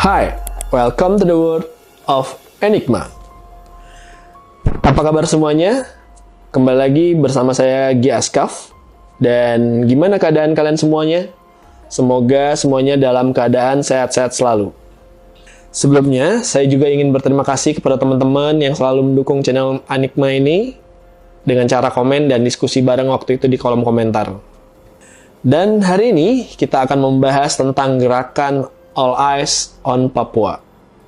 Hai, welcome to the world of Enigma. Apa kabar semuanya? Kembali lagi bersama saya Gi Askaf. Dan gimana keadaan kalian semuanya? Semoga semuanya dalam keadaan sehat-sehat selalu. Sebelumnya, saya juga ingin berterima kasih kepada teman-teman yang selalu mendukung channel Enigma ini dengan cara komen dan diskusi bareng waktu itu di kolom komentar. Dan hari ini kita akan membahas tentang gerakan All Eyes on Papua.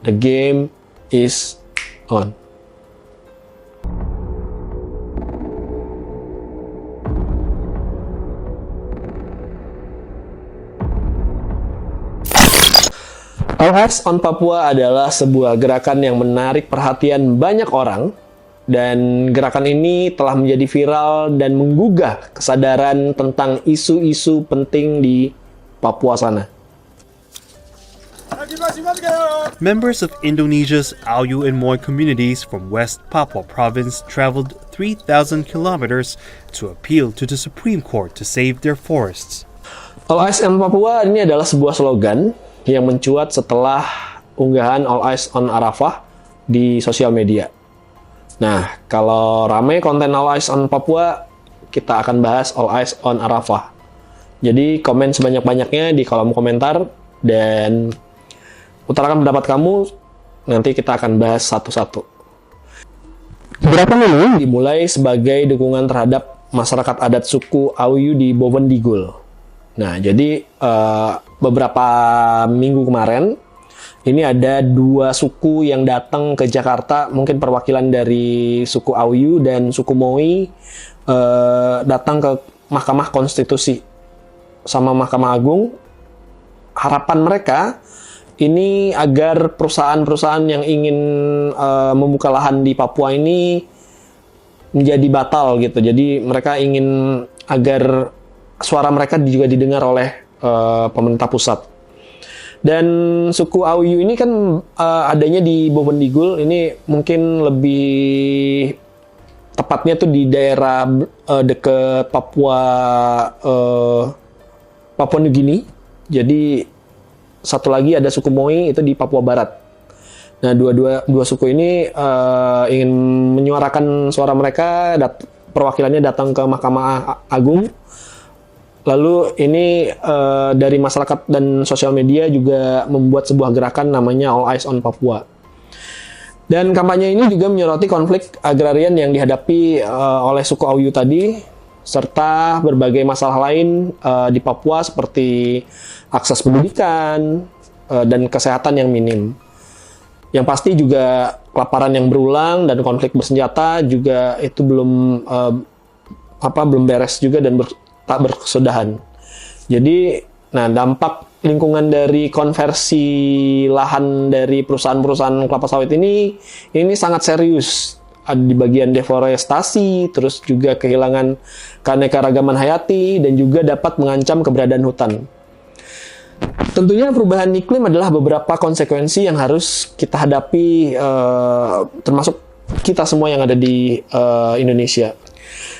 The game is on. All Eyes on Papua adalah sebuah gerakan yang menarik perhatian banyak orang, dan gerakan ini telah menjadi viral dan menggugah kesadaran tentang isu-isu penting di Papua sana. Members of Indonesia's Ayu and Moy communities from West Papua province traveled 3,000 kilometers to appeal to the Supreme Court to save their forests. All Eyes on Papua ini adalah sebuah slogan yang mencuat setelah unggahan All Eyes on Arafah di sosial media. Nah, kalau ramai konten All Eyes on Papua, kita akan bahas All Eyes on Arafah. Jadi, komen sebanyak-banyaknya di kolom komentar dan utarakan pendapat kamu, nanti kita akan bahas satu-satu. Gerakan ini dimulai sebagai dukungan terhadap masyarakat adat suku Ayu di Bovendigul. Nah, jadi beberapa minggu kemarin, ini ada dua suku yang datang ke Jakarta, mungkin perwakilan dari suku Ayu dan suku Moi, datang ke Mahkamah Konstitusi sama Mahkamah Agung. Harapan mereka ini agar perusahaan-perusahaan yang ingin membuka lahan di Papua ini menjadi batal gitu. Jadi mereka ingin agar suara mereka juga didengar oleh pemerintah pusat. Dan suku Ayu ini kan adanya di Bovendigul. Ini mungkin lebih tepatnya tuh di daerah dekat Papua New Guinea. Jadi satu lagi ada suku Moi itu di Papua Barat. Nah, dua suku ini ingin menyuarakan suara mereka, perwakilannya datang ke Mahkamah Agung. Lalu ini dari masyarakat dan sosial media juga membuat sebuah gerakan namanya All Eyes on Papua. Dan kampanye ini juga menyoroti konflik agrarian yang dihadapi oleh suku Ayu tadi, serta berbagai masalah lain di Papua seperti akses pendidikan dan kesehatan yang minim. Yang pasti juga kelaparan yang berulang dan konflik bersenjata juga itu belum beres juga dan tak berkesudahan. Jadi, nah dampak lingkungan dari konversi lahan dari perusahaan-perusahaan kelapa sawit ini sangat serius. Ada di bagian deforestasi, terus juga kehilangan keanekaragaman hayati, dan juga dapat mengancam keberadaan hutan. Tentunya perubahan iklim adalah beberapa konsekuensi yang harus kita hadapi, termasuk kita semua yang ada di Indonesia.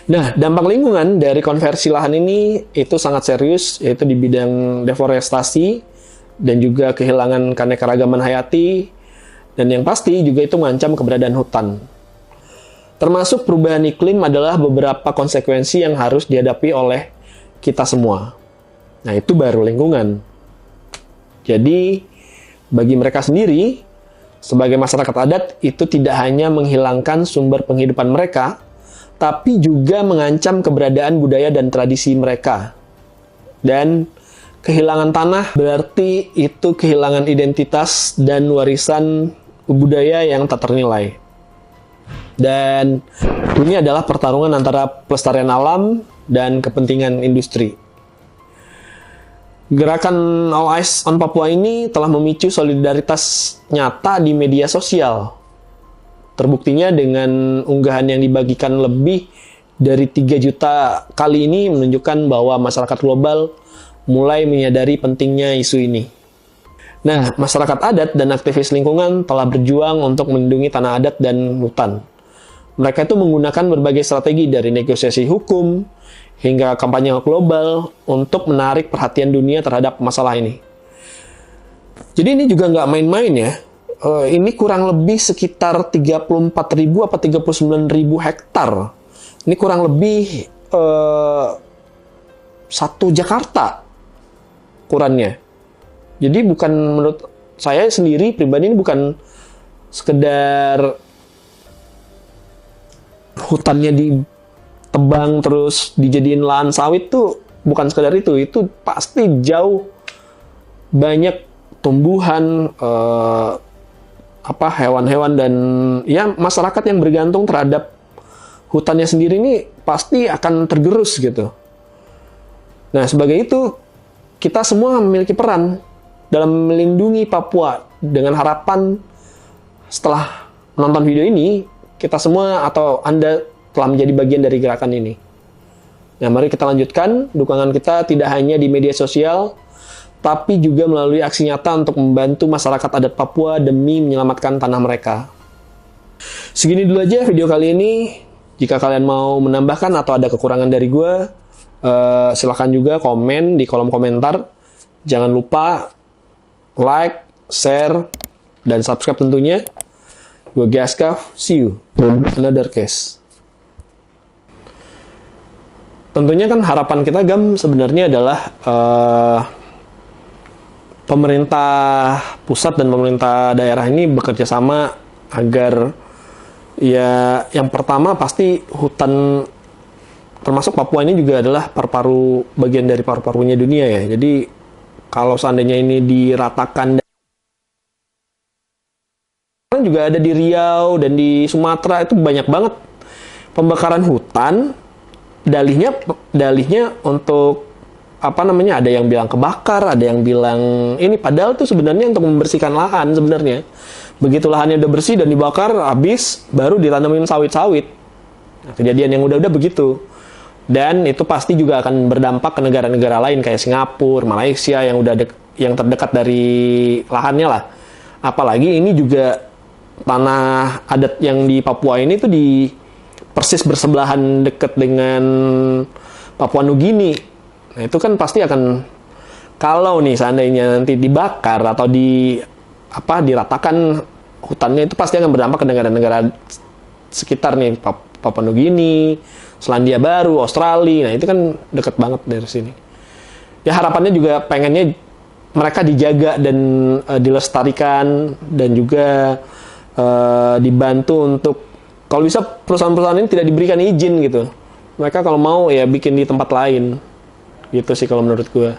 Nah, dampak lingkungan dari konversi lahan ini itu sangat serius, yaitu di bidang deforestasi dan juga kehilangan keanekaragaman hayati, dan yang pasti juga itu mengancam keberadaan hutan. Termasuk perubahan iklim adalah beberapa konsekuensi yang harus dihadapi oleh kita semua. Nah, itu baru lingkungan. Jadi, bagi mereka sendiri, sebagai masyarakat adat, itu tidak hanya menghilangkan sumber penghidupan mereka, tapi juga mengancam keberadaan budaya dan tradisi mereka. Dan kehilangan tanah berarti itu kehilangan identitas dan warisan budaya yang tak ternilai. Dan ini adalah pertarungan antara pelestarian alam dan kepentingan industri. Gerakan All Eyes on Papua ini telah memicu solidaritas nyata di media sosial. Terbuktinya dengan unggahan yang dibagikan lebih dari 3 juta kali ini menunjukkan bahwa masyarakat global mulai menyadari pentingnya isu ini. Nah, masyarakat adat dan aktivis lingkungan telah berjuang untuk melindungi tanah adat dan hutan. Mereka itu menggunakan berbagai strategi dari negosiasi hukum hingga kampanye global untuk menarik perhatian dunia terhadap masalah ini. Jadi ini juga nggak main-main ya. Ini kurang lebih sekitar 34.000 apa 39.000 hektar. Ini kurang lebih satu Jakarta ukurannya. Jadi bukan, menurut saya sendiri pribadi, ini bukan sekedar hutannya ditebang terus dijadiin lahan sawit tuh, bukan sekedar itu pasti jauh banyak tumbuhan, hewan-hewan, dan ya masyarakat yang bergantung terhadap hutannya sendiri ini pasti akan tergerus gitu. Nah, sebagai itu kita semua memiliki peran dalam melindungi Papua, dengan harapan setelah menonton video ini kita semua atau Anda telah menjadi bagian dari gerakan ini. Nah, mari kita lanjutkan dukungan kita tidak hanya di media sosial, tapi juga melalui aksi nyata untuk membantu masyarakat adat Papua demi menyelamatkan tanah mereka. Segini dulu aja video kali ini. Jika kalian mau menambahkan atau ada kekurangan dari gue, silahkan juga komen di kolom komentar. Jangan lupa like, share, dan subscribe tentunya. Gue Gaskaf, see you in another case. Tentunya kan harapan kita, Gam, sebenarnya adalah pemerintah pusat dan pemerintah daerah ini bekerja sama agar, ya, yang pertama pasti hutan, termasuk Papua ini juga adalah paru-paru, bagian dari paru-parunya dunia ya. Jadi kalau seandainya ini diratakan, juga ada di Riau dan di Sumatera, itu banyak banget pembakaran hutan. Dalihnya untuk ada yang bilang kebakar, ada yang bilang ini, padahal tuh sebenarnya untuk membersihkan lahan sebenarnya. Begitu lahannya udah bersih dan dibakar habis, baru ditanamin sawit-sawit. Nah, kejadian yang udah begitu. Dan itu pasti juga akan berdampak ke negara-negara lain kayak Singapura, Malaysia yang udah yang terdekat dari lahannya lah. Apalagi ini juga tanah adat yang di Papua ini tuh persis bersebelahan dekat dengan Papua Nugini. Nah, itu kan pasti akan, kalau nih seandainya nanti dibakar atau diratakan hutannya, itu pasti akan berdampak ke negara-negara sekitar nih, Papua Nugini, Selandia Baru, Australia. Nah, itu kan deket banget dari sini. Ya, harapannya juga pengennya mereka dijaga dan dilestarikan, dan juga dibantu untuk, kalau bisa perusahaan-perusahaan ini tidak diberikan izin gitu. Mereka kalau mau ya bikin di tempat lain. Gitu sih kalau menurut gue.